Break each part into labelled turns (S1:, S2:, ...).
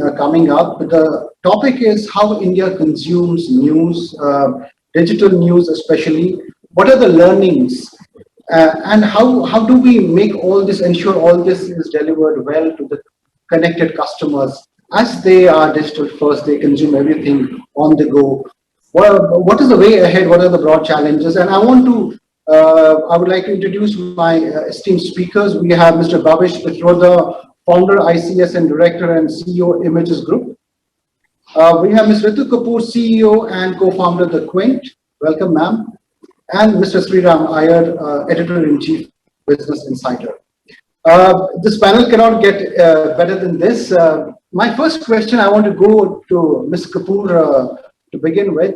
S1: coming up. The topic is how India consumes news, digital news especially. What are the learnings, and how do we make all this, ensure all this is delivered well to the connected customers as they are digital first, they consume everything on the go. What is the way ahead? What are the broad challenges? And I would like to introduce my esteemed speakers. We have Mr. Bhavesh Pitroda, founder, ICS, and director and CEO, Images Group. We have Ms. Ritu Kapoor, CEO and co-founder, The Quint. Welcome, ma'am. And Mr. Sriram Iyer, editor-in-chief, Business Insider. This panel cannot get better than this. My first question, I want to go to Ms. Kapoor to begin with.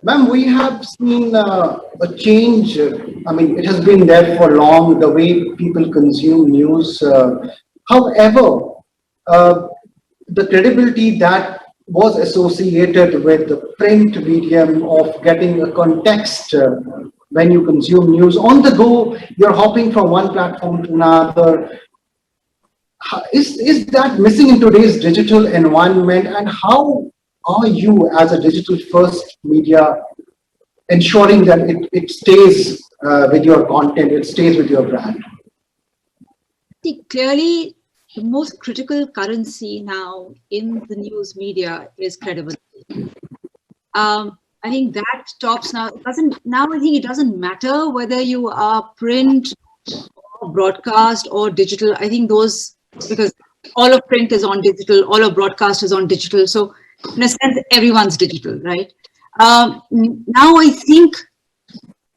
S1: Ma'am, we have seen a change. I mean, it has been there for long, the way people consume news. However, the credibility that was associated with the print medium of getting a context when you consume news on the go, you're hopping from one platform to another. Is that missing in today's digital environment? And how are you, as a digital first media, ensuring that it stays with your content, it stays with your brand?
S2: See, clearly, the most critical currency now in the news media is credibility. I think that stops now. I think it doesn't matter whether you are print, or broadcast, or digital. I think those, because all of print is on digital, all of broadcast is on digital. So in a sense, everyone's digital, right? Now I think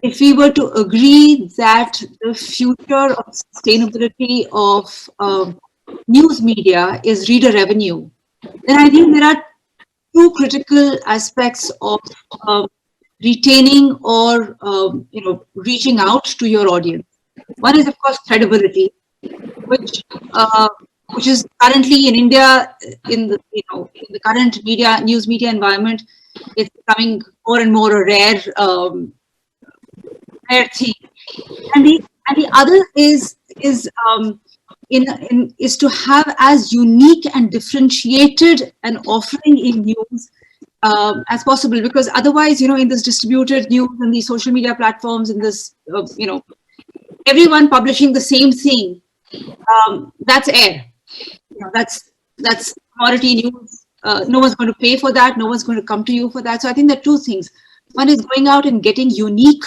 S2: if we were to agree that the future of sustainability of news media is reader revenue, then I think there are two critical aspects of retaining or reaching out to your audience. One is, of course, credibility, which is currently in India, in the current news media environment, it's becoming more and more a rare thing. And the other is to have as unique and differentiated an offering in news as possible, because otherwise, in this distributed news and these social media platforms, in this, everyone publishing the same thing, that's air. That's commodity news. No one's going to pay for that. No one's going to come to you for that. So I think there are two things. One is going out and getting unique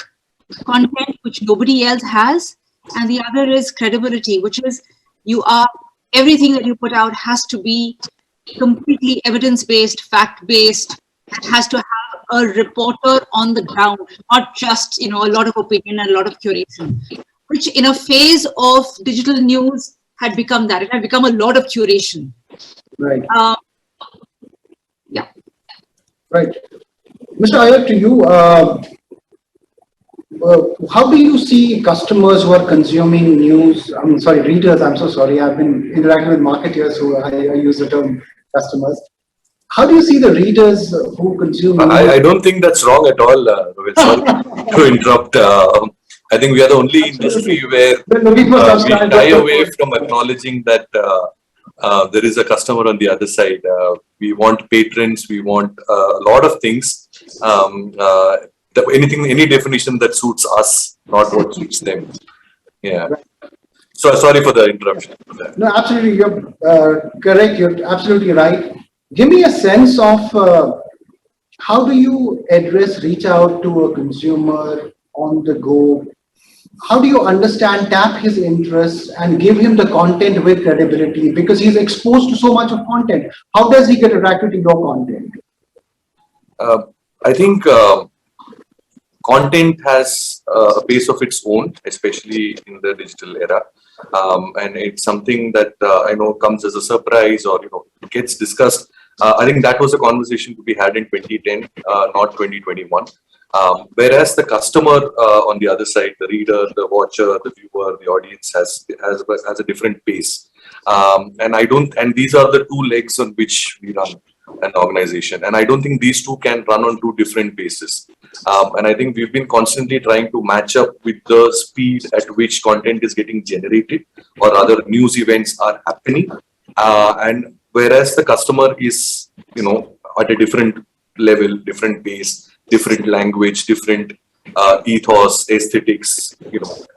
S2: content which nobody else has, and the other is credibility, which is everything that you put out has to be completely evidence-based, fact-based, and has to have a reporter on the ground, not just a lot of opinion and a lot of curation, which in a phase of digital news had become that. It had become a lot of curation.
S1: Right.
S2: Yeah.
S1: Right. Mr. Iyer, to you, how do you see customers who are consuming news? Readers. I'm so sorry. I've been interacting with marketers, so I use the term customers. How do you see the readers who consume news?
S3: I don't think that's wrong at all, Rohit. Sorry to interrupt. I think we are the only industry where we shy away from acknowledging that there is a customer on the other side. We want patrons. We want a lot of things. Any definition that suits us, not what suits them. Yeah. So sorry for the interruption.
S1: No, absolutely. You're correct. You're absolutely right. Give me a sense of how do you reach out to a consumer on the go? How do you understand, tap his interests and give him the content with credibility, because he's exposed to so much of content? How does he get attracted to your content?
S3: I think content has a pace of its own, especially in the digital era. And it's something that I know comes as a surprise or gets discussed. I think that was a conversation to be had in 2010, not 2021. Whereas the customer on the other side, the reader, the watcher, the viewer, the audience has a different pace. And these are the two legs on which we run an organization. And I don't think these two can run on two different bases. And I think we've been constantly trying to match up with the speed at which content is getting generated or other news events are happening And whereas the customer is, at a different level, different pace, different language, different ethos, aesthetics,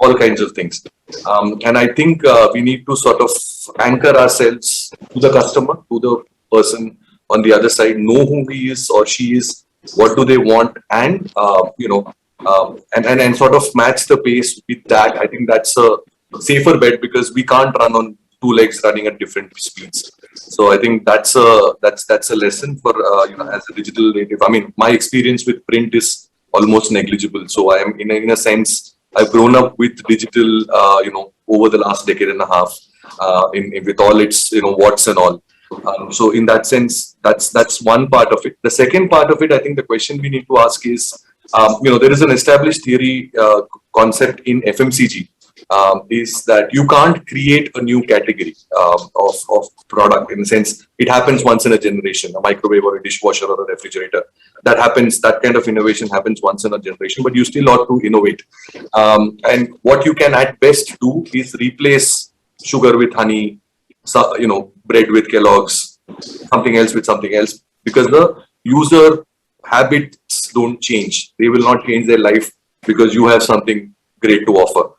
S3: all kinds of things. And I think we need to sort of anchor ourselves to the customer, to the person on the other side, know who he is or she is, what do they want, and and sort of match the pace with that. I think that's a safer bet because we can't run on two legs running at different speeds. So I think that's a lesson for as a digital native. I mean, my experience with print is almost negligible. So I am in a sense I've grown up with digital over the last decade and a half with all its what's and all. So in that sense, that's one part of it. The second part of it, I think the question we need to ask is, there is an established theory concept in FMCG, is that you can't create a new category of product. In the sense, it happens once in a generation, a microwave or a dishwasher or a refrigerator. That happens, that kind of innovation happens once in a generation, but you still ought to innovate. And what you can at best do is replace sugar with honey, bread with Kellogg's, something else with something else, because the user habits don't change. They will not change their life because you have something great to offer.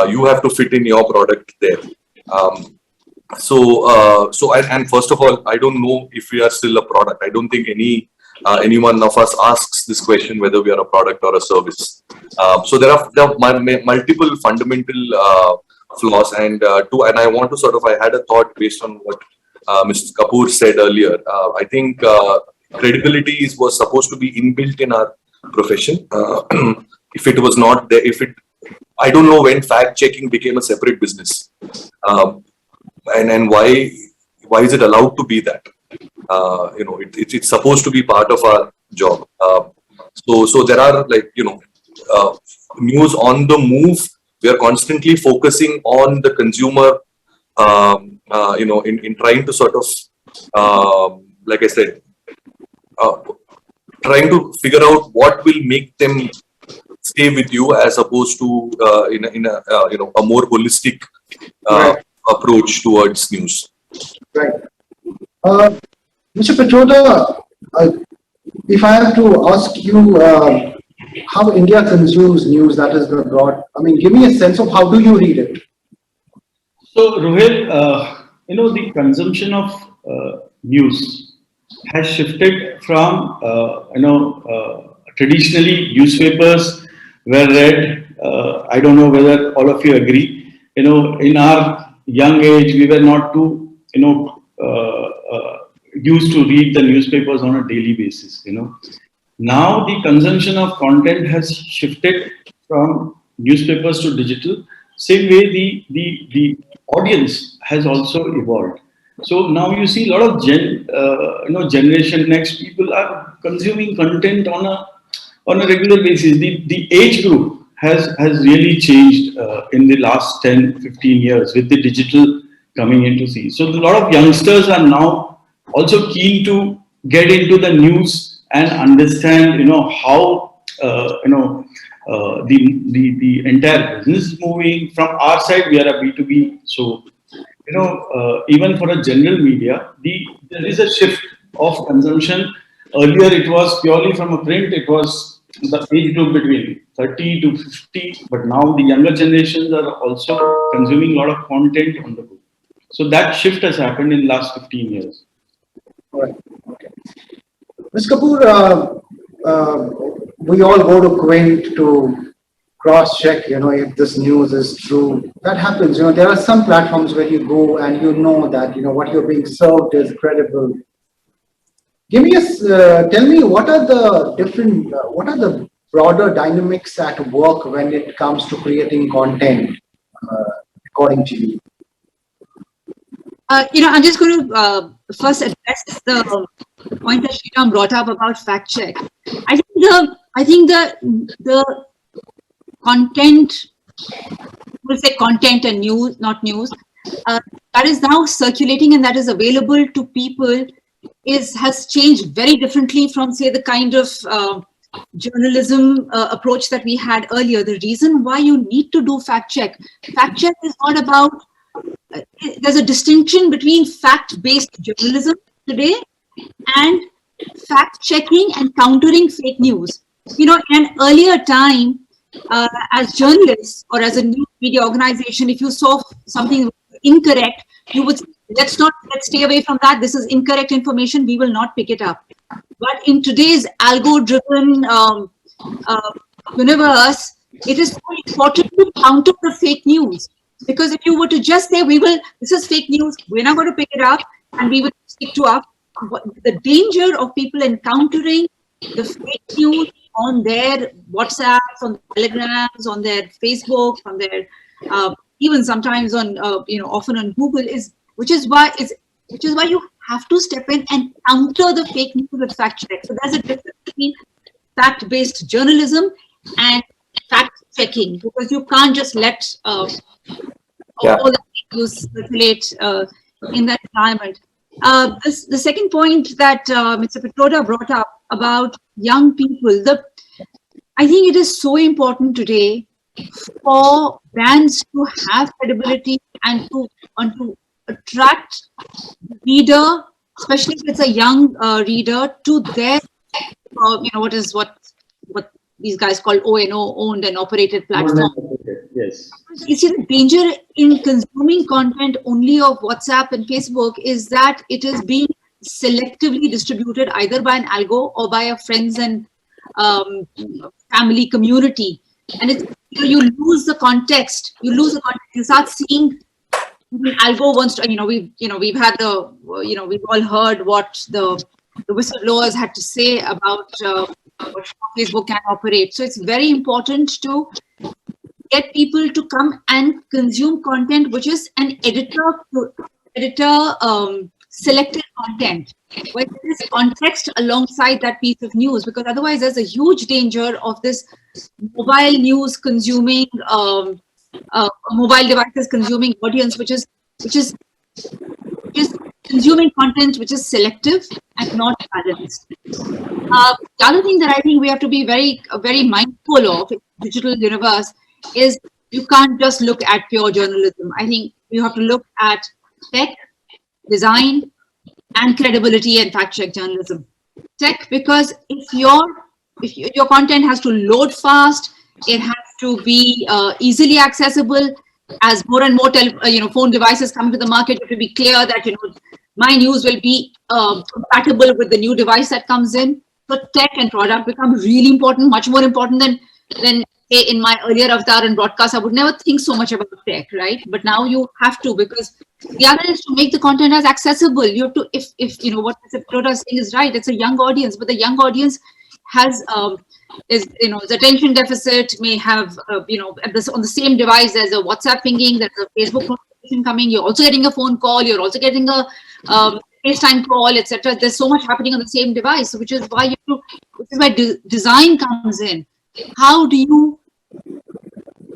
S3: You have to fit in your product there. And first of all, I don't know if we are still a product. I don't think any one of us asks this question whether we are a product or a service. So there are multiple fundamental flaws, and I want to I had a thought based on what Mr. Kapoor said earlier. I think credibility was supposed to be inbuilt in our profession. If it was not there, I don't know when fact checking became a separate business, and why is it allowed to be that? It's supposed to be part of our job. So there are news on the move. We are constantly focusing on the consumer, in trying to sort of, like I said, trying to figure out what will make them stay with you, as opposed to in a more holistic
S1: Right.
S3: approach towards news.
S1: Right. Mr. Petroda, if I have to ask you how India consumes news, that is the broad, give me a sense of how do you read it?
S4: So, Rohit, the consumption of news has shifted from, traditionally newspapers were read. I don't know whether all of you agree. In our young age, we were not too, used to read the newspapers on a daily basis. Now the consumption of content has shifted from newspapers to digital. Same way, the audience has also evolved. So now you see a lot of Generation Next people are consuming content on a regular basis. The age group has really changed in the last 10, 15 years with the digital coming into see. So a lot of youngsters are now also keen to get into the news and understand, how the entire business is moving. From our side, we are a B2B, so even for a general media, there is a shift of consumption. Earlier, it was purely from a print. It was the age group between 30 to 50, but now the younger generations are also consuming a lot of content on the go. So that shift has happened in the last 15 years.
S1: All right. Okay. Ms. Kapoor, we all go to Quint to cross-check, if this news is true. That happens. There are some platforms where you go and that, what you're being served is credible. Tell me what are the broader dynamics at work when it comes to creating content, according to you?
S2: I'm just going to first address the point that Sriram brought up about fact check. I think the content, we'll say content and news, not news, that is now circulating and that is available to people has changed very differently from, say, the kind of journalism approach that we had earlier. The reason why you need to do fact check is not about there's a distinction between fact-based journalism today and fact-checking and countering fake news. In an earlier time, as journalists or as a news media organization, if you saw something incorrect, you would say, let's stay away from that. This is incorrect information. We will not pick it up. But in today's algo-driven universe, it is so important to counter the fake news. Because if you were to just say, this is fake news, we're not going to pick it up, and we will stick to our, the danger of people encountering the fake news on their WhatsApps, on Telegrams, on their Facebook, on their even sometimes on often on Google which is why you have to step in and counter the fake news with fact check. So there's a difference between fact-based journalism and fact checking, because you can't just let all the fake news circulate in that environment. The second point that Mr. Pitroda brought up about young people, I think it is so important today for brands to have credibility and to attract the reader, especially if it's a young reader, to their what these guys call ONO, owned and operated platform.
S4: Yes.
S2: You see, the danger in consuming content only of WhatsApp and Facebook is that it is being selectively distributed either by an algo or by a friends and family community, and you lose the context. You start seeing algo wants to. We've had we've all heard what the whistleblowers had to say about what Facebook can operate. So it's very important to get people to come and consume content which is an editor selected content, where there is context alongside that piece of news, because otherwise there's a huge danger of this mobile news consuming mobile devices consuming audience which is consuming content which is selective and not balanced. The other thing that I think we have to be very, very mindful of in the digital universe is you can't just look at pure journalism. I think you have to look at tech, design, and credibility and fact-check journalism. Tech, because if your content has to load fast, it has to be easily accessible. As more and more phone devices come into the market, you have to be clear that my news will be compatible with the new device that comes in. So tech and product become really important, much more important than in my earlier avatar and broadcast. I would never think so much about tech, right? But now you have to, because the other is to make the content as accessible. You have to, if what Mr. Pitroda is saying is right, it's a young audience, but the young audience has is attention deficit, may have on the same device there's a WhatsApp pinging, there's a Facebook notification coming, you're also getting a phone call, you're also getting a FaceTime call, etc. There's so much happening on the same device, which is why design comes in. How do you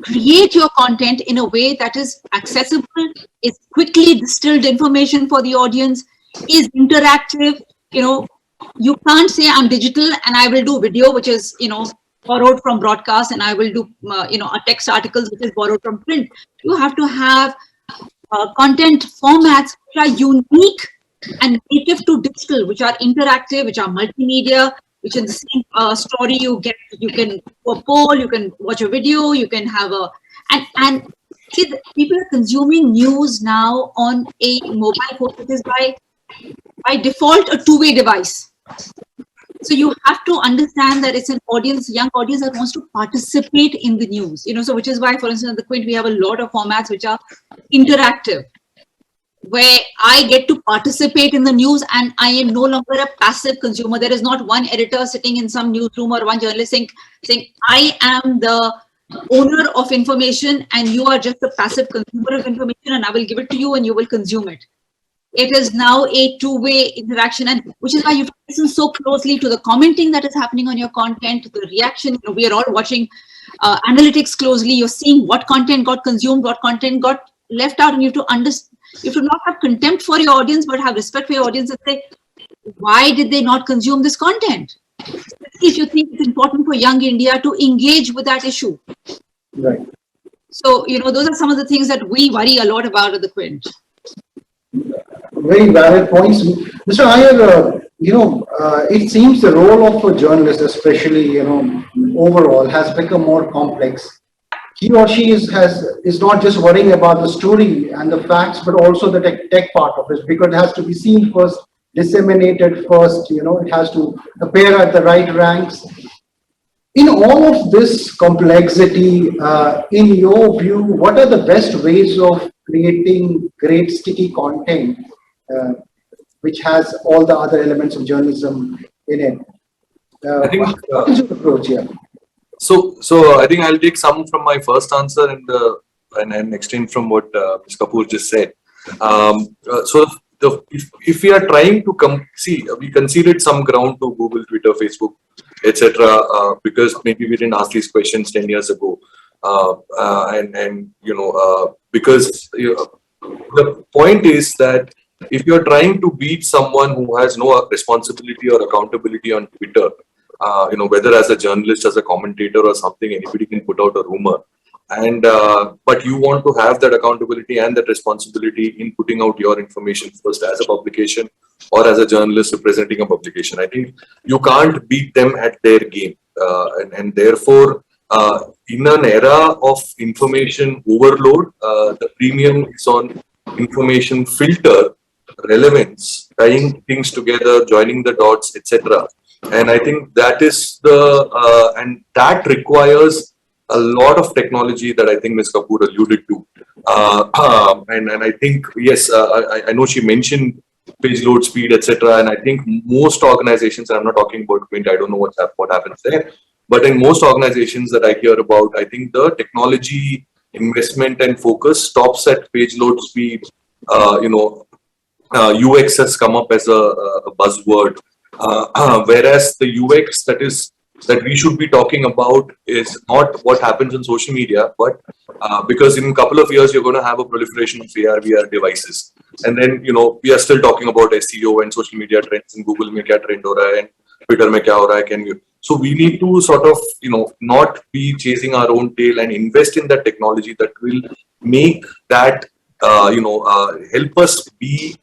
S2: create your content in a way that is accessible, is quickly distilled information for the audience, is interactive? You can't say I'm digital and I will do video, which is borrowed from broadcast, and I will do a text articles which is borrowed from print. You have to have content formats which are unique and native to digital, which are interactive, which are multimedia, which in the same story you can do a poll, you can watch a video, you can have and see, people are consuming news now on a mobile phone, which is by default a two-way device. So you have to understand that it's an audience, young audience that wants to participate in the news. So which is why, for instance, at the Quint we have a lot of formats which are interactive, where I get to participate in the news and I am no longer a passive consumer. There is not one editor sitting in some newsroom or one journalist saying I am the owner of information and you are just a passive consumer of information, and I will give it to you and you will consume it. It is now a two-way interaction, and which is why you have to listen so closely to the commenting that is happening on your content, the reaction. We are all watching analytics closely. You're seeing what content got consumed, what content got left out, and you have to understand. You have to not have contempt for your audience, but have respect for your audience and say, why did they not consume this content? If you think it's important for young India to engage with that issue.
S1: Right.
S2: So, those are some of the things that we worry a lot about at the Quint.
S1: Very valid points. Mr. Iyer, it seems the role of a journalist, especially, overall, has become more complex. He or she is not just worrying about the story and the facts, but also the tech part of it, because it has to be seen first, disseminated first, it has to appear at the right ranks. In all of this complexity, in your view, what are the best ways of creating great sticky content, which has all the other elements of journalism in it?
S3: I think,
S1: what is your approach here?
S3: So I think I'll take some from my first answer and extend from what Ms. Kapoor just said. If we are trying to we conceded some ground to Google, Twitter, Facebook, etc., because maybe we didn't ask these questions 10 years ago, because the point is that if you're trying to beat someone who has no responsibility or accountability on Twitter, whether as a journalist, as a commentator or something, anybody can put out a rumor. And but you want to have that accountability and that responsibility in putting out your information first as a publication or as a journalist representing a publication. I think you can't beat them at their game, and therefore, in an era of information overload, the premium is on information filter, relevance, tying things together, joining the dots, etc. And I think that is and that requires a lot of technology that I think Ms. Kapoor alluded to. And I think, yes, I know she mentioned page load speed, etc. And I think most organizations, and I'm not talking about Quint, I don't know what happens there, but in most organizations that I hear about, I think the technology investment and focus stops at page load speed. UX has come up as a buzzword, whereas the UX that we should be talking about is not what happens on social media, but because in a couple of years you're going to have a proliferation of AR, VR devices, and then we are still talking about SEO and social media trends and Google mein kya trend ho raha hai and Twitter mein kya ho raha hai. So we need to sort of not be chasing our own tail and invest in that technology that will make that help us be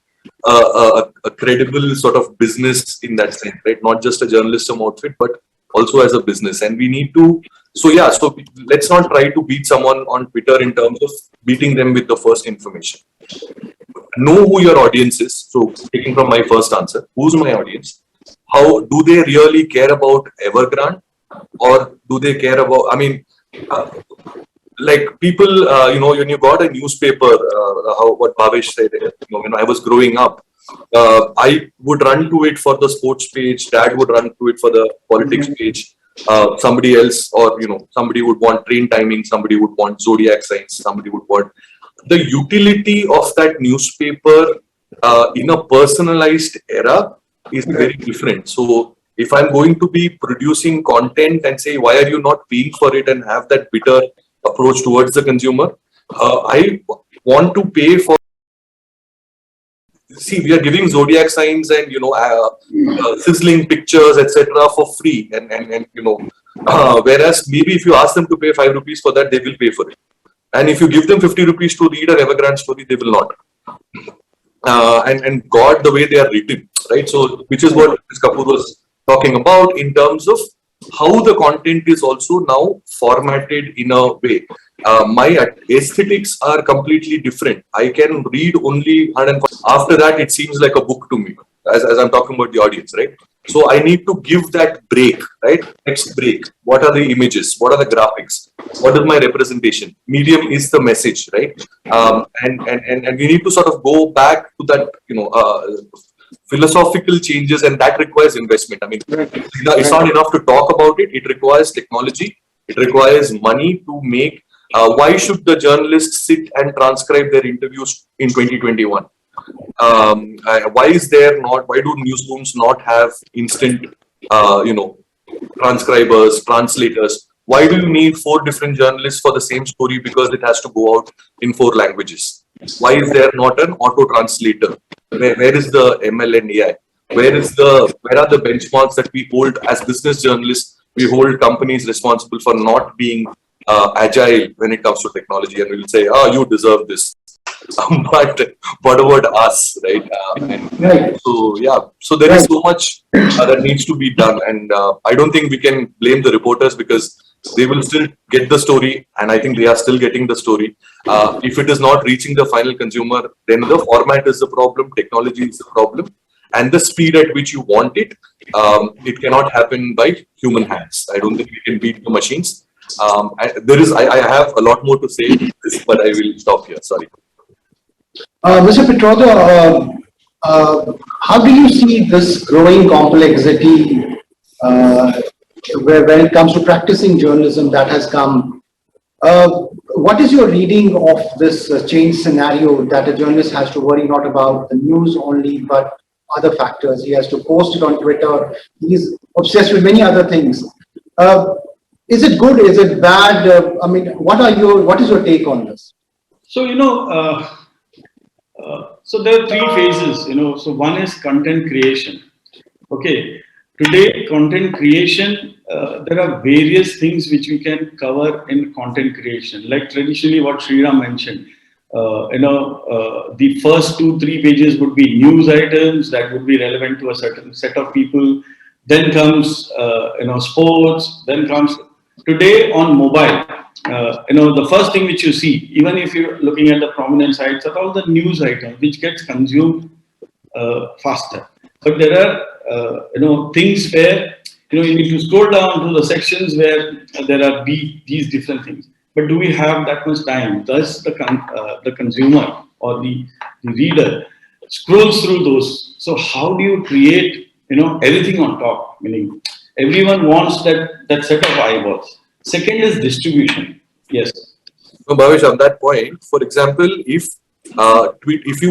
S3: a credible sort of business in that sense, right? Not just a journalism outfit, but also as a business. And we need to, so let's not try to beat someone on Twitter in terms of beating them with the first information. Know who your audience is. So taking from my first answer, who's my audience? How do they really care about Evergrande, or do they care about, like people, when you got a newspaper, what Bhavesh said, when I was growing up, I would run to it for the sports page, dad would run to it for the politics page, somebody else, or somebody would want train timing, somebody would want zodiac signs, somebody would want the utility of that newspaper in a personalized era is very different. So if I'm going to be producing content and say, why are you not paying for it, and have that bitter approach towards the consumer, I want to pay for. See, we are giving zodiac signs and sizzling pictures, etc., for free, and whereas maybe if you ask them to pay 5 rupees for that, they will pay for it. And if you give them 50 rupees to read an Evergrande story, they will not. And God, the way they are written, right? So, which is what Ms. Kapoor was talking about in terms of how the content is also now formatted in a way. My aesthetics are completely different. I can read only 100. After that, it seems like a book to me, as I'm talking about the audience, right? So I need to give that break, right? Next break. What are the images? What are the graphics? What is my representation? Medium is the message, right? And we need to sort of go back to that, philosophical changes, and that requires investment. I mean, it's not enough to talk about it. It requires technology. It requires money to make. Why should the journalists sit and transcribe their interviews in 2021? Why do newsrooms not have instant, transcribers, translators? Why do you need 4 different journalists for the same story because it has to go out in 4 languages? Why is there not an auto translator? Where is the ML and AI? Where are the benchmarks that we hold as business journalists? We hold companies responsible for not being agile when it comes to technology, and we'll say, "Oh, you deserve this." But what about us, right?
S1: Right.
S3: So yeah, so there is so much that needs to be done, and I don't think we can blame the reporters because they will still get the story, and I think they are still getting the story. If it is not reaching the final consumer, then the format is the problem, technology is the problem, and the speed at which you want it. It cannot happen by human hands. I don't think we can beat the machines. I have a lot more to say, but I will stop here. Sorry.
S1: Mr. Pitroda, how do you see this growing complexity when it comes to practicing journalism that has come? What is your reading of this change scenario that a journalist has to worry not about the news only, but other factors? He has to post it on Twitter. He's obsessed with many other things. Is it good? Is it bad? I mean, what is your take on this?
S4: So, so there are three phases, so one is content creation. Okay. Today, content creation, there are various things which we can cover in content creation. Like traditionally what Sriram mentioned, the first 2-3 pages would be news items that would be relevant to a certain set of people. Then comes, sports, then comes today on mobile. The first thing which you see, even if you're looking at the prominent sites, are all the news items which gets consumed faster. But there are, things where, you need to scroll down to the sections where there are these different things. But do we have that much time? Does the consumer or the reader scrolls through those? So how do you create, everything on top? Meaning everyone wants that set of eyeballs. Second is distribution. Yes.
S3: No, Bhavesh, on that point, for example, if we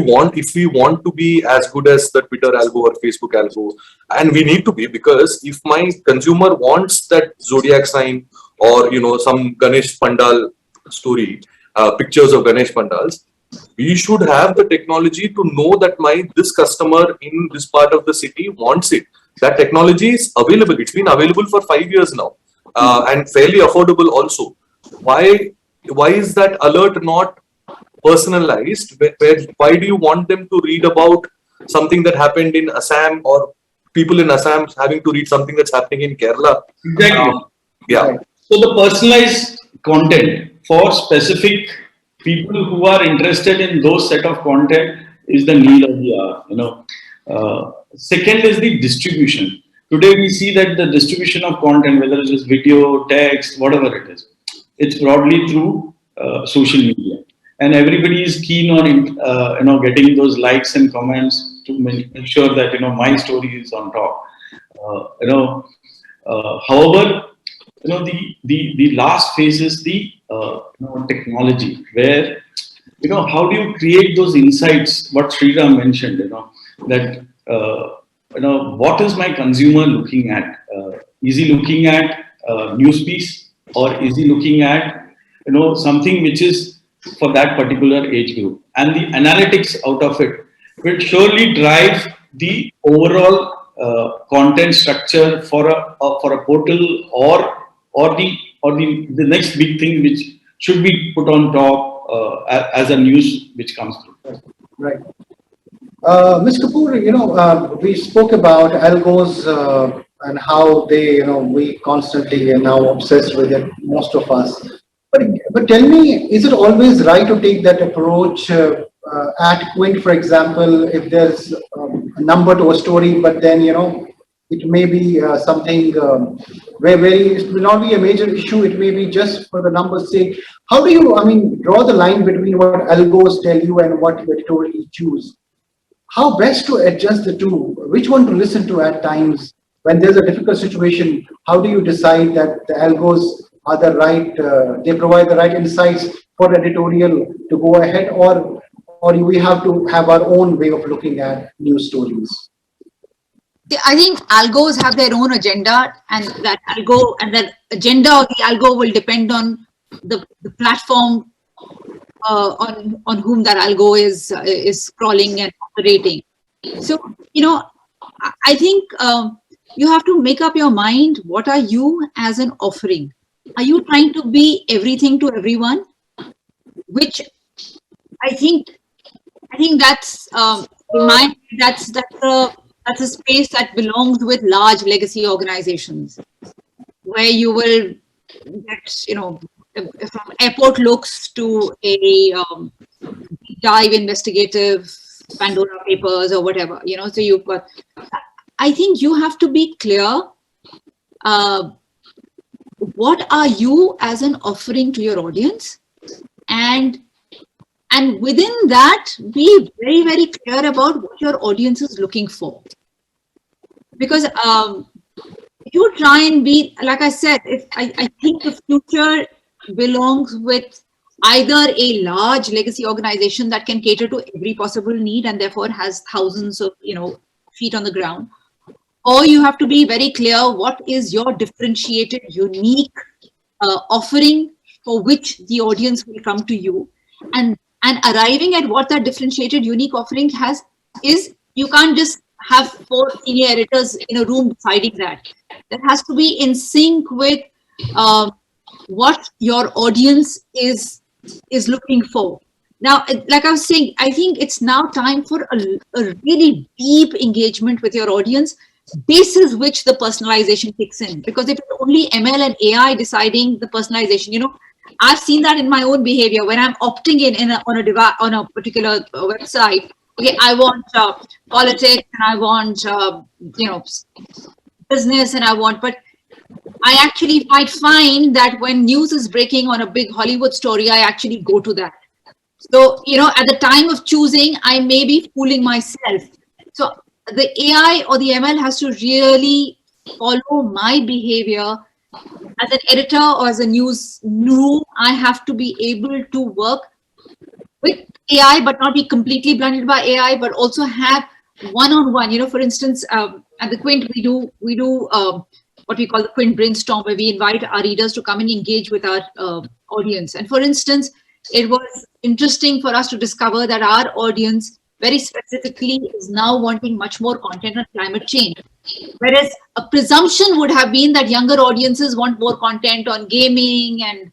S3: want to be as good as the Twitter algo or Facebook algo, and we need to be, because if my consumer wants that zodiac sign or some Ganesh Pandal story, pictures of Ganesh Pandals, we should have the technology to know that this customer in this part of the city wants it. That technology is available. It's been available for 5 years now, and fairly affordable also. Why is that alert not personalized? Why do you want them to read about something that happened in Assam, or people in Assam having to read something that's happening in Kerala?
S4: Exactly.
S3: Yeah.
S4: So the personalized content for specific people who are interested in those set of content is the need of the hour. Second is the distribution. Today we see that the distribution of content, whether it is video, text, whatever it is, it's broadly through social media, and everybody is keen on getting those likes and comments to make sure that my story is on top. However, the last phase is the technology, where how do you create those insights? What Sriram mentioned, that what is my consumer looking at? Is he looking at news piece, or is he looking at something which is for that particular age group? And the analytics out of it will surely drive the overall content structure for a portal, or the next big thing which should be put on top as a news which comes through.
S1: Right. Ms. Kapoor, we spoke about algos and how they, we constantly are now obsessed with it, most of us. But tell me, is it always right to take that approach at Quint, for example, if there's a number to a story, but then, it may be something where it will not be a major issue, it may be just for the number's sake. How do you, draw the line between what algos tell you and what you editorially choose? How best to adjust the two? Which one to listen to at times when there's a difficult situation? How do you decide that the algos are the right, they provide the right insights for editorial to go ahead, or we have to have our own way of looking at news stories?
S2: I think algos have their own agenda, and that agenda of the algo will depend on the platform on whom that algo is scrolling and operating. So, I think you have to make up your mind, what are you as an offering? Are you trying to be everything to everyone? Which I think that's in my that's a space that belongs with large legacy organizations, where you will get, from airport looks to a deep dive investigative Pandora papers or whatever, so you've got, I think you have to be clear. What are you as an offering to your audience? And within that, be very, very clear about what your audience is looking for. Because you try and be, like I said, I think the future belongs with either a large legacy organization that can cater to every possible need and therefore has thousands of, feet on the ground, or you have to be very clear what is your differentiated, unique offering for which the audience will come to you, and arriving at what that differentiated, unique offering is you can't just have 4 senior editors in a room deciding that. That has to be in sync with what your audience is looking for. Now, like I was saying, I think it's now time for a really deep engagement with your audience, basis which the personalization kicks in. Because if it's only ML and AI deciding the personalization, I've seen that in my own behavior when I'm opting in on a particular website. Okay, I want politics and I want business and but I actually might find that when news is breaking on a big Hollywood story, I actually go to that. So, at the time of choosing, I may be fooling myself. So the AI or the ML has to really follow my behavior. As an editor or as a news guru, I have to be able to work with AI, but not be completely blinded by AI, but also have one-on-one. For instance, at the Quint, we do what we call the Quint brainstorm, where we invite our readers to come and engage with our audience. And for instance, it was interesting for us to discover that our audience very specifically is now wanting much more content on climate change. Whereas a presumption would have been that younger audiences want more content on gaming and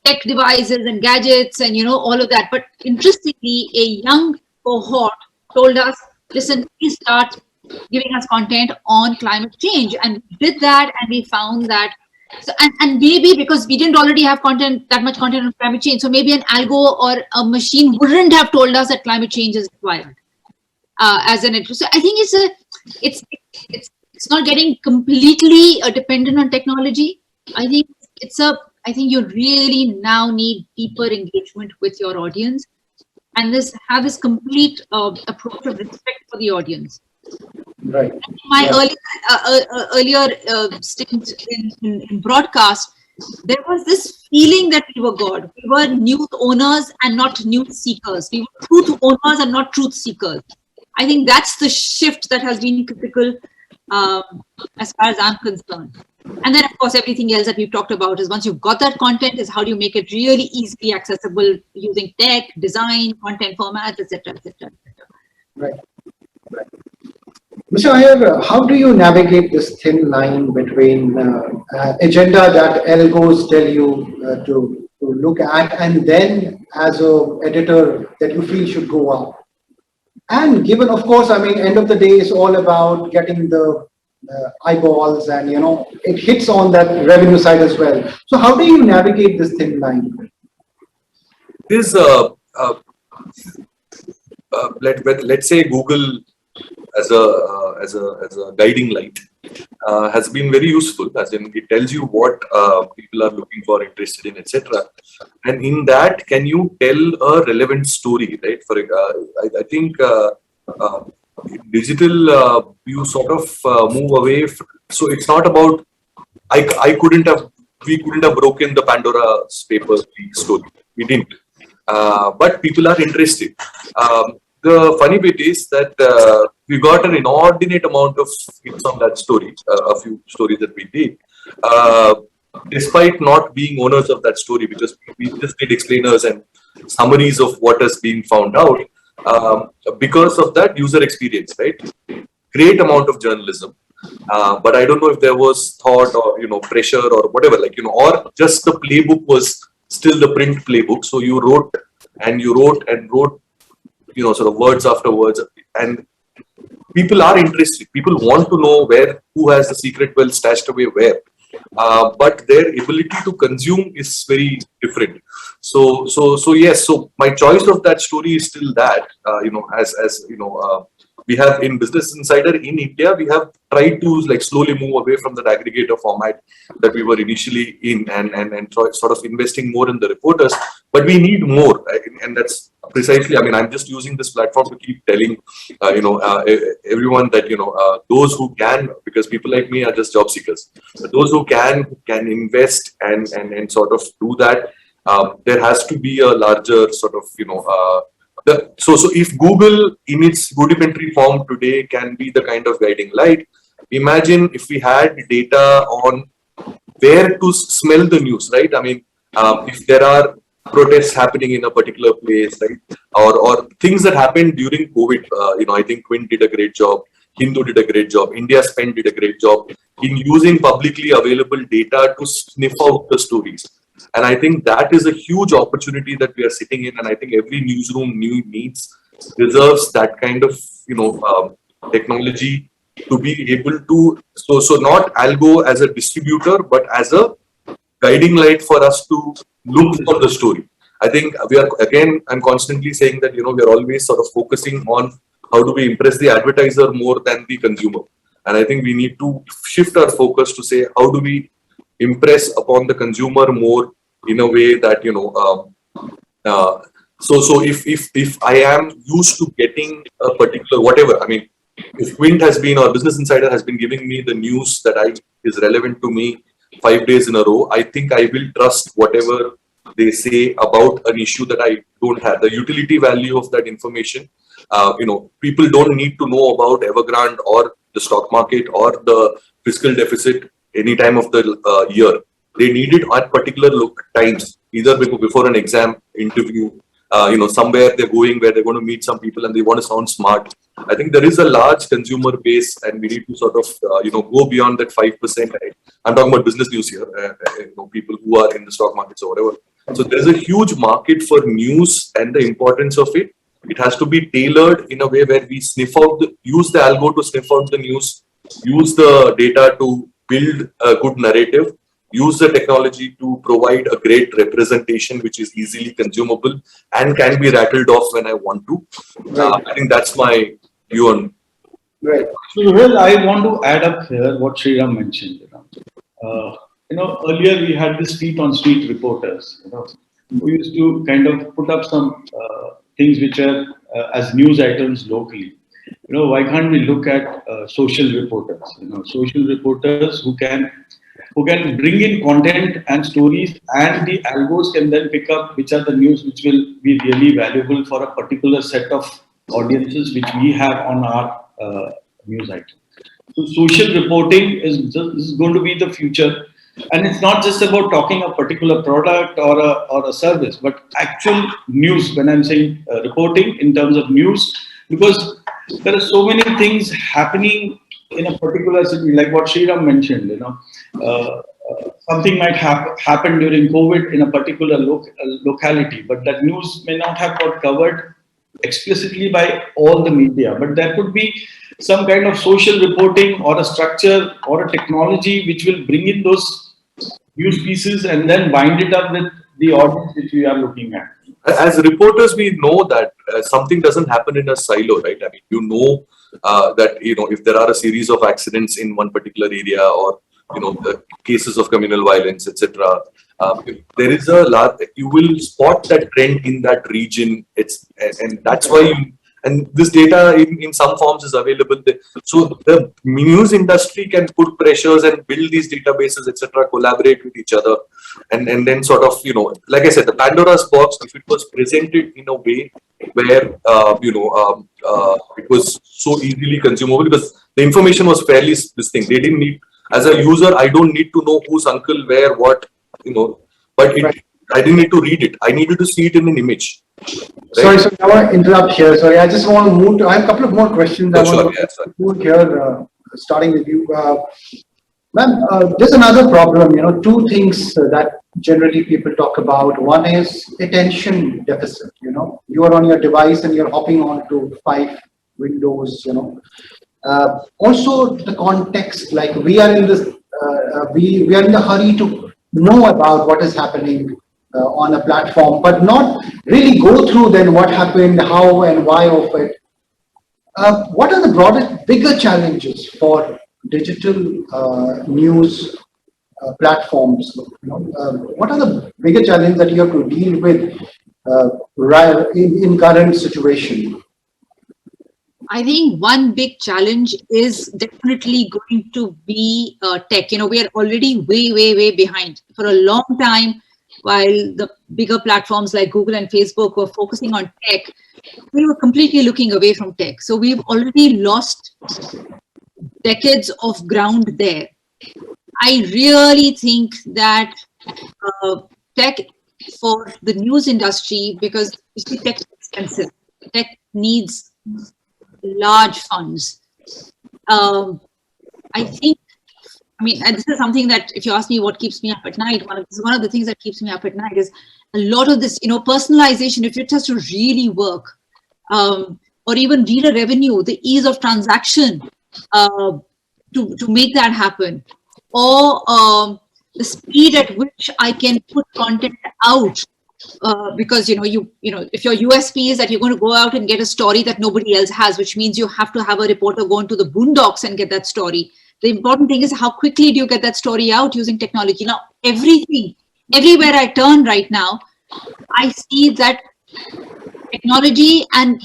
S2: tech devices and gadgets and all of that. But interestingly, a young cohort told us, listen, please start giving us content on climate change. And we did that, and we found that. So, and maybe because we didn't already have that much content on climate change, so maybe an algo or a machine wouldn't have told us that climate change is required as an interest. So I think it's not getting completely dependent on technology. I think you really now need deeper engagement with your audience, and have this complete approach of respect for the audience.
S1: Right.
S2: My earlier stint in broadcast, there was this feeling that we were God. We were news owners and not news seekers. We were truth owners and not truth seekers. I think that's the shift that has been critical as far as I'm concerned. And then, of course, everything else that we've talked about is once you've got that content, is how do you make it really easily accessible using tech, design, content formats, etc., etc.
S1: Right. Mr. Iyer, how do you navigate this thin line between agenda that algos tell you to look at, and then as an editor that you feel should go up? And given, of course, end of the day is all about getting the eyeballs, and it hits on that revenue side as well. So how do you navigate this thin line?
S3: There's let's say Google as a guiding light has been very useful, as in it tells you what people are looking for, interested in, etc. And in that, can you tell a relevant story, right? For I think digital, you sort of move away. So it's not about we couldn't have broken the Pandora's papers story. We didn't, but people are interested. The funny bit is that we got an inordinate amount of hits on that story, a few stories that we did, despite not being owners of that story, because we just did explainers and summaries of what has been found out. Because of that user experience, right? Great amount of journalism. But I don't know if there was thought or, pressure or whatever, or just the playbook was still the print playbook. So you wrote and wrote, sort of words after words. And people are interested. People want to know who has the secret wealth stashed away where. But their ability to consume is very different. So yes. So my choice of that story is still that. We have in Business Insider in India, we have tried to slowly move away from that aggregator format that we were initially in, and try, sort of investing more in the reporters. But we need more, and that's precisely. I mean, I'm just using this platform to keep telling, everyone that those who can, because people like me are just job seekers. But those who can invest and sort of do that. There has to be a larger sort of so if Google in its rudimentary form today can be the kind of guiding light, imagine if we had data on where to smell the news, right? I mean, if there are protests happening in a particular place, right, or things that happened during COVID, I think Quint did a great job, Hindu did a great job, India Spend did a great job in using publicly available data to sniff out the stories. And I think that is a huge opportunity that we are sitting in. And I think every newsroom deserves that kind of, technology to be able to, so not algo as a distributor, but as a guiding light for us to look for the story. I think I'm constantly saying that, we are always sort of focusing on how do we impress the advertiser more than the consumer. And I think we need to shift our focus to say, how do we impress upon the consumer more in a way that so if I am used to getting a particular whatever, I mean, if Quint has been or Business Insider has been giving me the news that is relevant to me 5 days in a row, I think I will trust whatever they say about an issue that I don't have. The utility value of that information, people don't need to know about Evergrande or the stock market or the fiscal deficit any time of the year. They need it at particular times, either before an exam, interview, somewhere they're going where they're going to meet some people and they want to sound smart. I think there is a large consumer base and we need to sort of, go beyond that 5%. I'm talking about business news here, people who are in the stock markets or whatever. So there's a huge market for news and the importance of it. It has to be tailored in a way where we use the algo to sniff out the news, use the data to build a good narrative, use the technology to provide a great representation which is easily consumable and can be rattled off when I want to.
S1: Right.
S3: I think that's my view on.
S1: Right.
S4: So, well, I want to add up here what Sriram mentioned. Earlier we had this street on street reporters. Who used to kind of put up some things which are as news items locally. Why can't we look at social reporters? Social reporters who can bring in content and stories, and the algos can then pick up which are the news which will be really valuable for a particular set of audiences which we have on our news item. So social reporting is going to be the future, and it's not just about talking a particular product or a service, but actual news. When I'm saying reporting in terms of news, because there are so many things happening in a particular city, like what Sriram mentioned. Something might happen during COVID in a particular locality, but that news may not have got covered explicitly by all the media. But there could be some kind of social reporting or a structure or a technology which will bring in those news pieces and then bind it up with the audience which we are looking at.
S3: As reporters, we know that something doesn't happen in a silo, right? I mean, that if there are a series of accidents in one particular area or the cases of communal violence, etc. There is you will spot that trend in that region. And that's why and this data in some forms is available. So the news industry can put pressures and build these databases, etc., collaborate with each other, and then sort of, like I said, the Pandora's box, if it was presented in a way where, it was so easily consumable, because the information was fairly distinct. They didn't need, as a user, I don't need to know whose uncle, where, what, but I didn't need to read it. I needed to see it in an image. Right?
S1: Sorry, I want to interrupt here. Sorry, I just want to move to, I have a couple of more questions.
S3: Sure, yeah,
S1: move here. starting with you. Ma'am, there's another problem, two things that generally people talk about. One is attention deficit, you are on your device and you're hopping on to 5 windows, Also the context, like we are in this, we are in the hurry to know about what is happening on a platform, but not really go through then what happened, how and why of it. What are the broader, bigger challenges for digital news platforms? What are the bigger challenges that you have to deal with in current situation?
S2: I think one big challenge is definitely going to be tech. We are already way behind. For a long time, while the bigger platforms like Google and Facebook were focusing on tech, we were completely looking away from tech. So we've already lost decades of ground there. I really think that tech for the news industry, because you see, tech is expensive. Tech needs large funds. And this is something that, if you ask me what keeps me up at night, one of the things that keeps me up at night is a lot of this, personalization. If it has to really work, or even dealer revenue, the ease of transaction to make that happen, or the speed at which I can put content out. Because if your USP is that you're going to go out and get a story that nobody else has, which means you have to have a reporter go into the boondocks and get that story. The important thing is how quickly do you get that story out using technology. Now, everywhere I turn right now, I see that technology and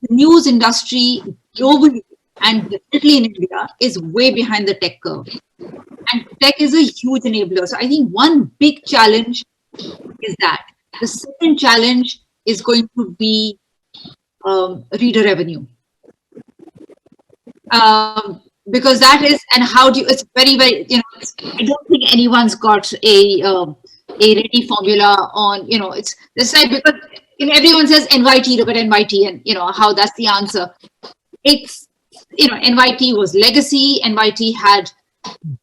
S2: the news industry globally and definitely in India is way behind the tech curve. And tech is a huge enabler. So I think one big challenge is that. The second challenge is going to be reader revenue. Because that is, and how do you, it's very, I don't think anyone's got a ready formula on, it's this side, because everyone says NYT, look at NYT and, how that's the answer. It's, NYT was legacy. NYT had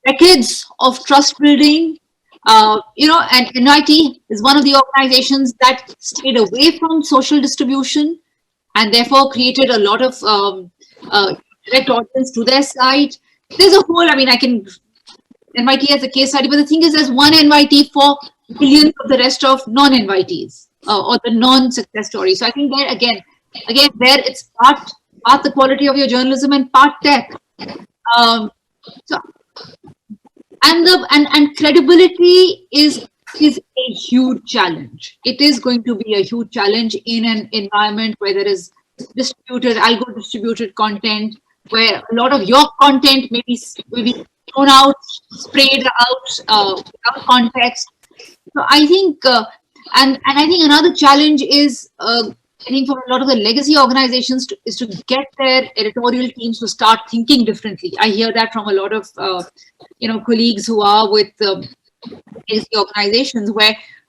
S2: decades of trust building. And NYT is one of the organizations that stayed away from social distribution and therefore created a lot of direct audience to their site. There's a whole, NYT as a case study, but the thing is, there's one NYT for millions of the rest of non-NYTs or the non-success stories. So I think there again, there it's part the quality of your journalism and part tech. And credibility is a huge challenge. It is going to be a huge challenge in an environment where there is algo distributed content, where a lot of your content may be thrown out, sprayed out without context. So I think, and I think another challenge is, I think for a lot of the legacy organizations is to get their editorial teams to start thinking differently. I hear that from a lot of, colleagues who are with legacy organizations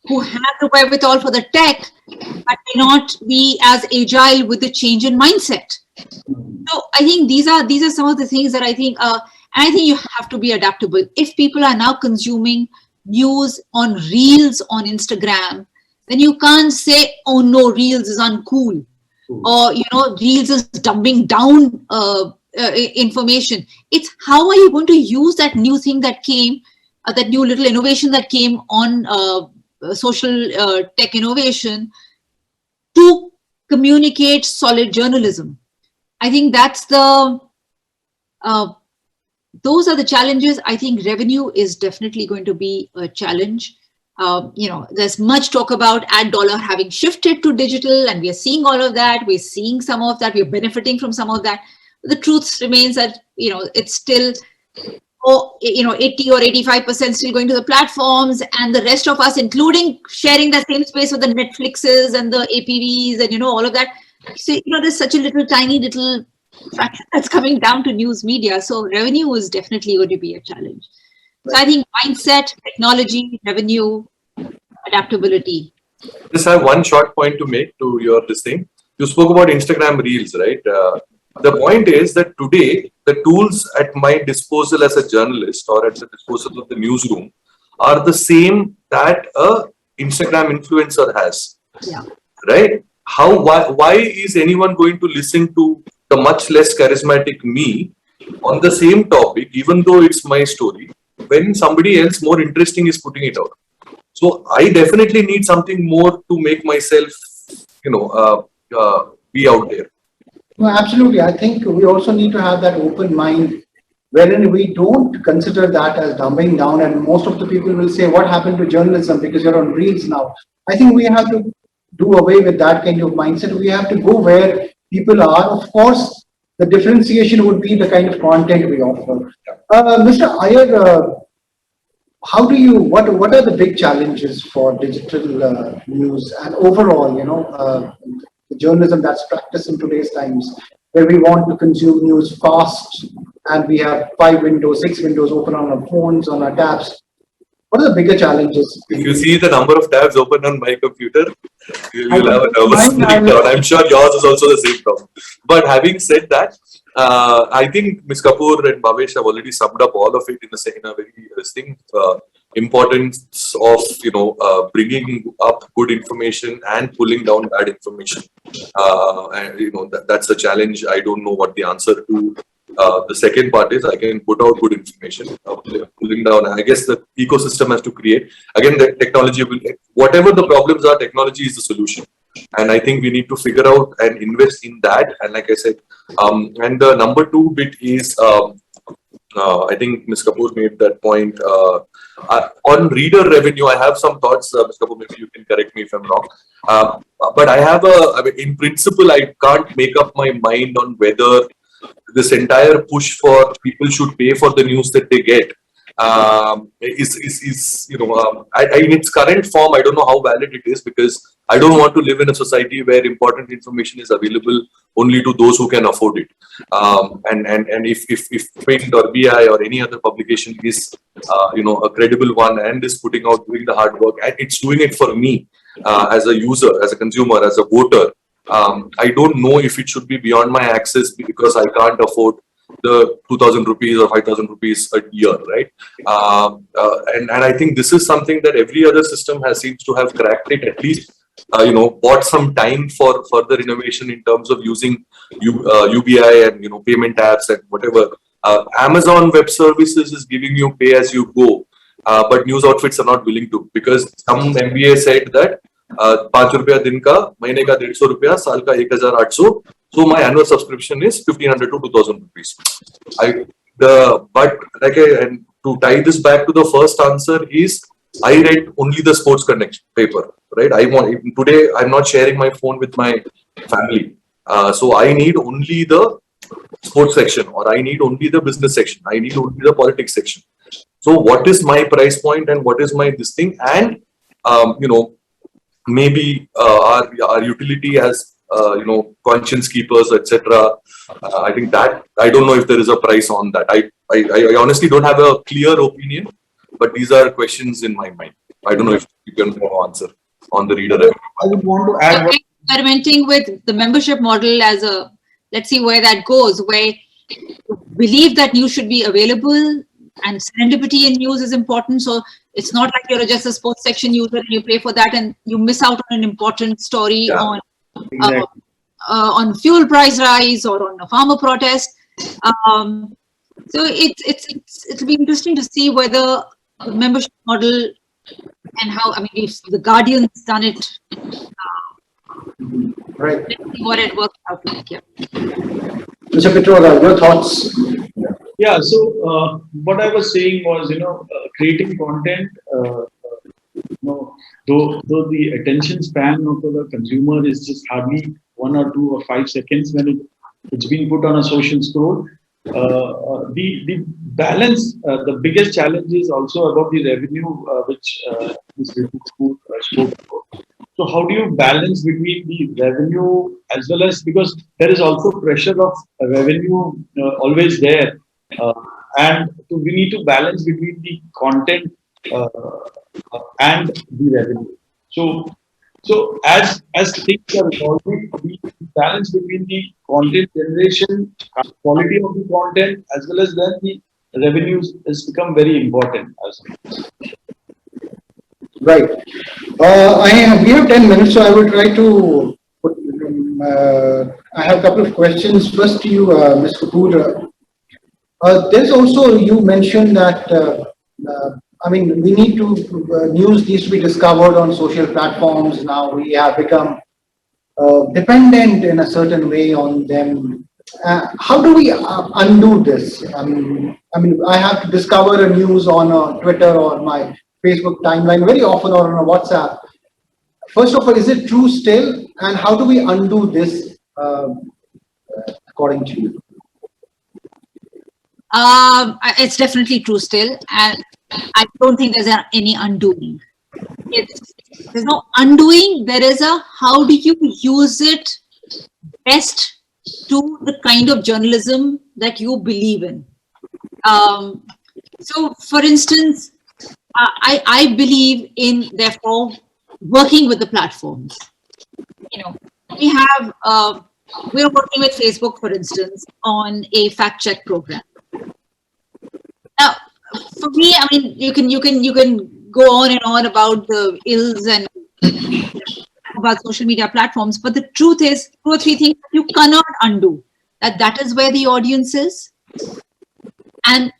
S2: who have the wherewithal for the tech, but may not be as agile with the change in mindset. So I think these are some of the things that I think, and I think you have to be adaptable. If people are now consuming news on Reels on Instagram, then you can't say, oh no, Reels is uncool, or Reels is dumbing down information. It's how are you going to use that new thing that came, that new little innovation that came on social tech innovation to communicate solid journalism. I think that's those are the challenges. I think revenue is definitely going to be a challenge. There's much talk about ad dollar having shifted to digital, and we are seeing all of that. We're seeing some of that. We're benefiting from some of that. But the truth remains that, it's still, 80 or 85% still going to the platforms, and the rest of us, including sharing the same space with the Netflixes and the APVs and, all of that. So, there's such a tiny little fraction that's coming down to news media. So revenue is definitely going to be a challenge. So I think mindset, technology, revenue, adaptability.
S3: Just have one short point to make to this thing. You spoke about Instagram Reels, right? The point is that today, the tools at my disposal as a journalist or at the disposal of the newsroom are the same that a Instagram influencer has.
S2: Yeah.
S3: Right? Why is anyone going to listen to the much less charismatic me on the same topic, even though it's my story, when somebody else more interesting is putting it out? So I definitely need something more to make myself, be out there.
S1: No, absolutely. I think we also need to have that open mind wherein we don't consider that as dumbing down. And most of the people will say, what happened to journalism because you're on reels now? I think we have to do away with that kind of mindset. We have to go where people are. Of course, the differentiation would be the kind of content we offer. Mr. Iyer, how do you, what are the big challenges for digital news and overall, the journalism that's practiced in today's times, where we want to consume news fast and we have 5 windows, 6 windows open on our phones, on our tabs? What are the bigger challenges?
S3: If you see the number of tabs open on my computer, you'll have a nervous
S1: Mine,
S3: breakdown. I'm sure yours is also the same problem. But having said that, I think Ms. Kapoor and Bhavesh have already summed up all of it in a very distinct importance of bringing up good information and pulling down bad information. And that's the challenge. I don't know what the answer to. The second part is I can put out good information, pulling down. I guess the ecosystem has to create. Again, the technology will, whatever the problems are, technology is the solution. And I think we need to figure out and invest in that. And like I said, and the number 2 bit is, I think Ms. Kapoor made that point. On reader revenue, I have some thoughts. Ms. Kapoor, maybe you can correct me if I'm wrong. But in principle, I can't make up my mind on whether this entire push for people should pay for the news that they get in its current form. I don't know how valid it is, because I don't want to live in a society where important information is available only to those who can afford it. And if Print or BI or any other publication is a credible one and is putting out, doing the hard work, and it's doing it for me as a user, as a consumer, as a voter, I don't know if it should be beyond my access because I can't afford the 2,000 rupees or 5,000 rupees a year, right? And I think this is something that every other system seems to have cracked it, at least, bought some time for further innovation in terms of using UBI and, payment apps and whatever. Amazon Web Services is giving you pay as you go, but news outfits are not willing to, because some MBA said that ₹5 दिन का, महीने का ₹150, साल का 1,800. So my annual subscription is 1,500 to 2,000 rupees. And to tie this back to the first answer is, I read only the Sports Connect paper, right? Today I'm not sharing my phone with my family, so I need only the sports section, or I need only the business section. I need only the politics section. So what is my price point and what is my this thing? And maybe our utility as conscience keepers, etc. I think that I don't know if there is a price on that. I honestly don't have a clear opinion, but these are questions in my mind. I don't know if you can answer on the reader.
S4: I would want to add.
S2: Experimenting with the membership model as a, let's see where that goes, where you believe that news should be available and serendipity in news is important. So it's not like you're just a sports section user and you pay for that and you miss out on an important story on fuel price rise or on a farmer protest. So it'll be interesting to see whether the membership model and how, if the Guardian's done it.
S1: Right.
S2: Let's see what it works out like. Yeah.
S1: Mr. Pitroda, your thoughts?
S4: Yeah, so what I was saying was, creating content, though the attention span of the consumer is just hardly 1 or 2 or 5 seconds when it's being put on a social scroll. The balance, the biggest challenge is also about the revenue, which Ms. Ritu spoke about. So how do you balance between the revenue as well as, because there is also pressure of revenue always there, and we need to balance between the content and the revenue. So So as things are evolving, the balance between the content generation, quality of the content, as well as then the revenues has become very important.
S1: Right. We have 10 minutes, so I will try to put, I have a couple of questions. First to you, Ms. Kapoor. There's also, you mentioned that, I mean, we need to, news needs to be discovered on social platforms. Now we have become dependent in a certain way on them. How do we undo this? I have to discover a news on Twitter or my Facebook timeline very often, or on a WhatsApp. First of all, is it true still? And how do we undo this, according to you?
S2: It's definitely true still, and I don't think there's any undoing. There's no undoing. There is a how do you use it best to the kind of journalism that you believe in. So, for instance, I believe in therefore working with the platforms. You know, we're working with Facebook, for instance, on a fact check program. Now, for me, I mean, you can go on and on about the ills and about social media platforms, but the truth is, 2 or 3 things you cannot undo. That is where the audience is, and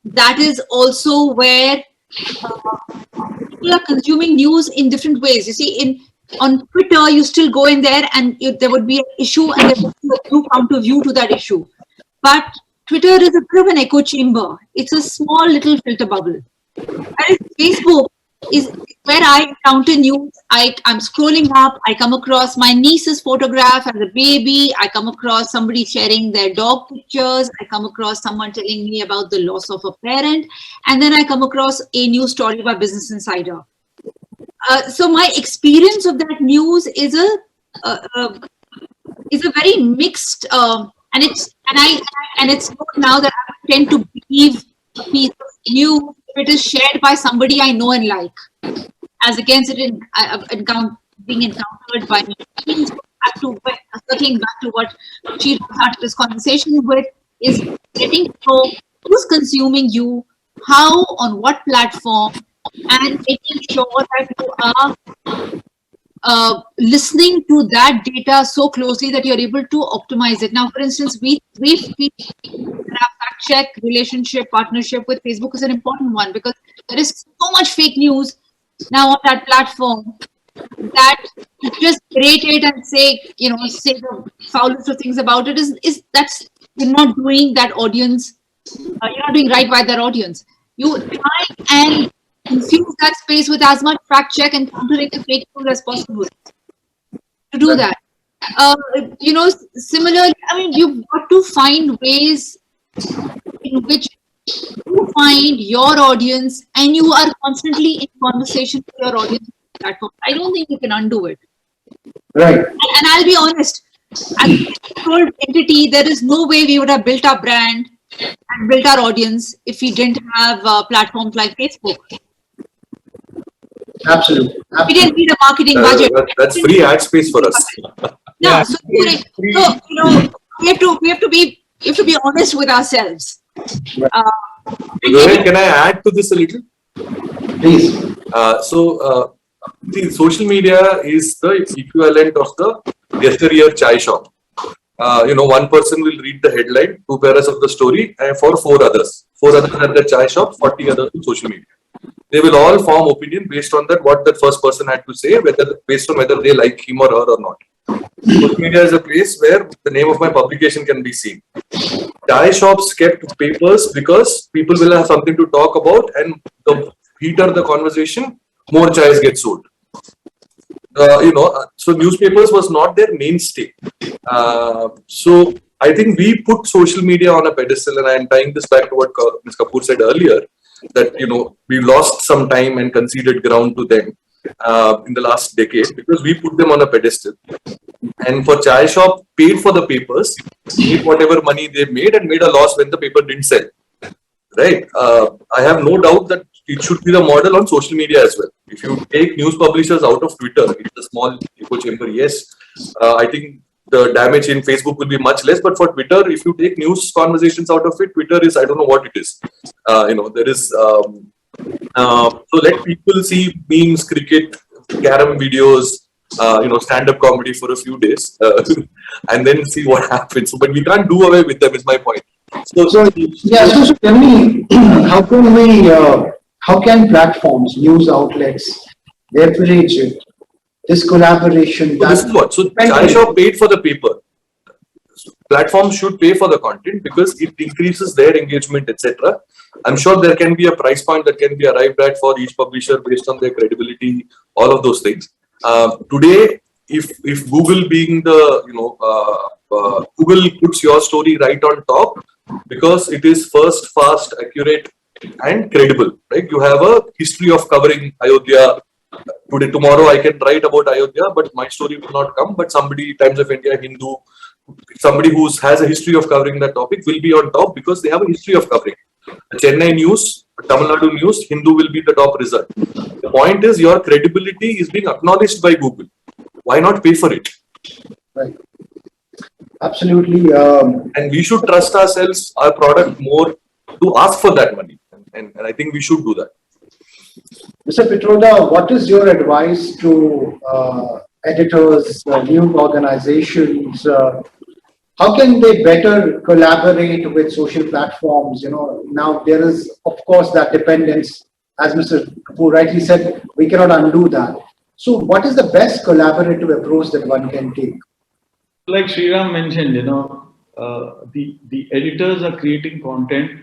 S2: that is also where people are consuming news in different ways. You see, on Twitter, you still go in there, and there would be an issue, and there would be a new point of view to that issue, but Twitter is a bit of an echo chamber. It's a small little filter bubble. Whereas Facebook is where I encounter news. I'm scrolling up, I come across my niece's photograph as a baby, I come across somebody sharing their dog pictures, I come across someone telling me about the loss of a parent, and then I come across a news story by Business Insider. So my experience of that news is a very mixed, and it's not now that I tend to believe a piece of news if it is shared by somebody I know and like, as against it being encountered by me. Circling back to what she started this conversation with, is getting to know who's consuming you, how, on what platform, and making sure that you are listening to that data so closely that you're able to optimize it. Now, for instance, we fact check relationship partnership with Facebook is an important one, because there is so much fake news now on that platform that to just rate it and say the foulest of things about it is that's you're not doing that audience. You're not doing right by that audience. You try and infuse that space with as much fact check and countering the fake news as possible. To do that, similarly, I mean, you've got to find ways in which you find your audience, and you are constantly in conversation with your audience platform. I don't think you can undo it.
S1: Right.
S2: And I'll be honest, as a controlled entity, there is no way we would have built our brand and built our audience if we didn't have platforms like Facebook.
S1: Absolutely.
S2: We didn't need a marketing budget.
S3: That's free ad space for us.
S2: No, so we have to be honest with ourselves.
S3: Rohit, can I add to this a little?
S1: Please.
S3: See, social media is the equivalent of the yesteryear chai shop. One person will read the headline, 2 paras of the story, and for 4 others. 4 others at the chai shop, 40 others in social media. They will all form opinion based on what that first person had to say, based on whether they like him or her or not. Social media is a place where the name of my publication can be seen. Chai shops kept papers because people will have something to talk about, and the heater the conversation, more chais get sold. So newspapers was not their mainstay. So I think we put social media on a pedestal, and I am tying this back to what Ms. Kapoor said earlier, that we lost some time and conceded ground to them in the last decade because we put them on a pedestal. And for chai shop, paid for the papers, made whatever money they made, and made a loss when the paper didn't sell. Right? I have no doubt that it should be the model on social media as well. If you take news publishers out of Twitter, it's a small echo chamber. Yes, I think the damage in Facebook will be much less. But for Twitter, if you take news conversations out of it, Twitter is, I don't know what it is. There is. So let people see memes, cricket, carom videos, stand-up comedy for a few days, and then see what happens. But we can't do away with them. Is my point. So
S1: Tell me, how can platforms, news outlets leverage this collaboration?
S3: So this is what. So Chai Shop paid for the paper. Platforms should pay for the content because it increases their engagement, etc. I'm sure there can be a price point that can be arrived at for each publisher based on their credibility, all of those things. Today, if Google being the Google puts your story right on top because it is first, fast, accurate, and credible. Right? You have a history of covering Ayodhya. Tomorrow I can write about Ayodhya, but my story will not come. But somebody, Times of India, Hindu, somebody who has a history of covering that topic will be on top because they have a history of covering. The Chennai news, Tamil Nadu news, Hindu will be the top result. The point is your credibility is being acknowledged by Google. Why not pay for it?
S1: Right. Absolutely.
S3: And we should trust ourselves, our product more to ask for that money. And I think we should do that.
S1: Mr. Pitroda, what is your advice to editors, news organizations? How can they better collaborate with social platforms? Now there is, of course, that dependence. As Mr. Kapoor rightly said, we cannot undo that. So what is the best collaborative approach that one can take?
S4: Like Sriram mentioned, the editors are creating content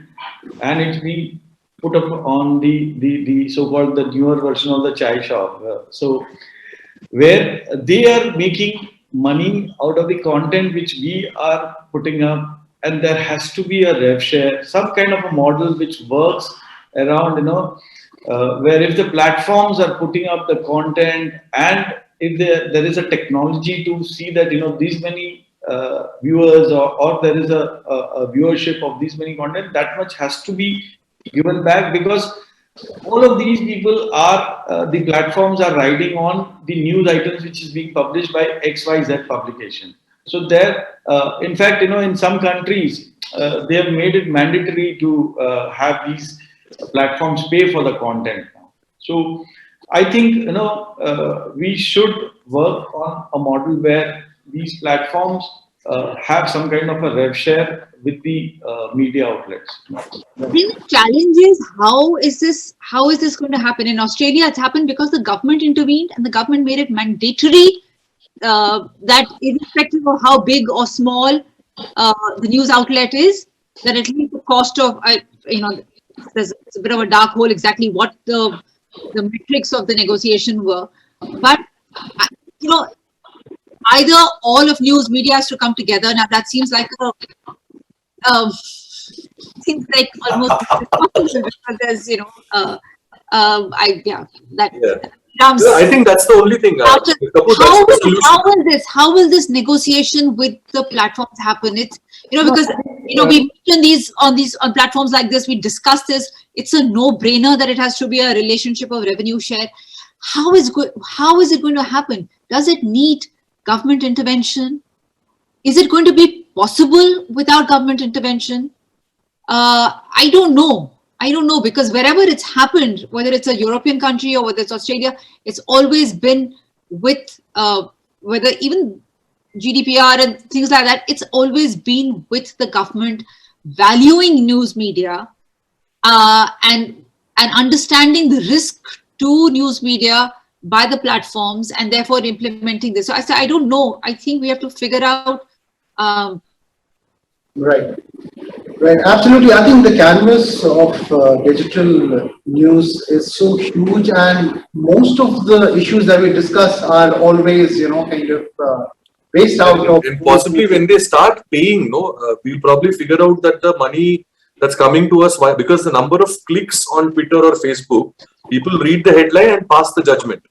S4: and it's being put up on the so-called the newer version of the Chai Shop. So where they are making money out of the content which we are putting up, and there has to be a rev share, some kind of a model which works around, where if the platforms are putting up the content and if there is a technology to see that, these many viewers or there is a viewership of these many content, that much has to be given back because all of these people are, the platforms are riding on the news items which is being published by XYZ publication. So there, in fact, in some countries, they have made it mandatory to have these platforms pay for the content. So I think, we should work on a model where these platforms have some kind of a rev share with the media outlets.
S2: I think the challenge is how is this going to happen? In Australia, it's happened because the government intervened and the government made it mandatory that irrespective of how big or small the news outlet is, that at least the cost of, there's a bit of a dark hole exactly what the metrics of the negotiation were. But, either all of news media has to come together. Now that seems like almost because there's
S3: I think that's the only thing.
S2: How will this negotiation with the platforms happen? It's because we mentioned on platforms like this, we discuss this. It's a no-brainer that it has to be a relationship of revenue share. How is it going to happen? Does it need government intervention? Is it going to be possible without government intervention? I don't know because wherever it's happened, whether it's a European country or whether it's Australia, it's always been with whether even GDPR and things like that, it's always been with the government valuing news media and understanding the risk to news media by the platforms and therefore implementing this. So I don't know. I think we have to figure out.
S1: Right. Absolutely. I think the canvas of digital news is so huge, and most of the issues that we discuss are always, based out of.
S3: And possibly when they start paying, we'll probably figure out that the money that's coming to us, because the number of clicks on Twitter or Facebook, people read the headline and pass the judgment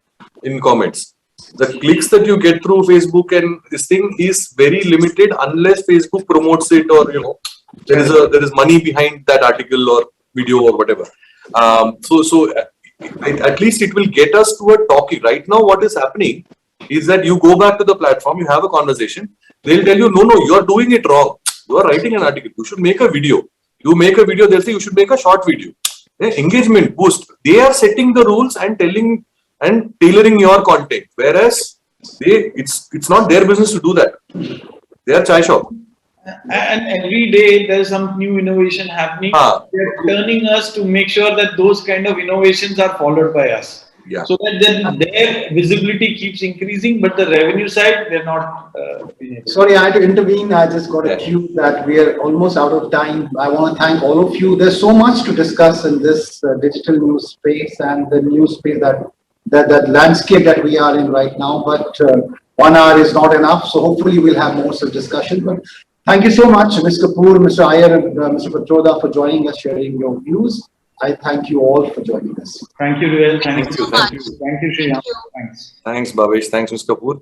S3: in comments. The clicks that you get through Facebook and this thing is very limited unless Facebook promotes it or there is money behind that article or video or whatever. At least it will get us to a talking. Right now, what is happening is that you go back to the platform, you have a conversation, they'll tell you, no, you are doing it wrong. You are writing an article. You should make a video. You make a video, they'll say you should make a short video. Engagement boost. They are setting the rules and telling and tailoring your content. Whereas it's not their business to do that. They are chai shop.
S4: And every day there's some new innovation happening. They're turning us to make sure that those kind of innovations are followed by us.
S3: Yeah.
S4: So that then their visibility keeps increasing, but the revenue side, they're not.
S1: Sorry, I had to intervene. I just got a
S3: Yeah.
S1: cue that we are almost out of time. I want to thank all of you. There's so much to discuss in this digital news space and the news space that landscape that we are in right now. But 1 hour is not enough. So hopefully we'll have more such discussion. But thank you so much, Ms. Kapoor, Mr. Iyer, and Mr. Patroda for joining us, sharing your views. I thank you all for joining us.
S4: Thank you, Ruel. Thank you.
S3: Thank you.
S4: Thank you, Shriyam.
S2: Thank you.
S4: Thanks.
S3: Thanks, Bhavesh. Thanks, Ms. Kapoor.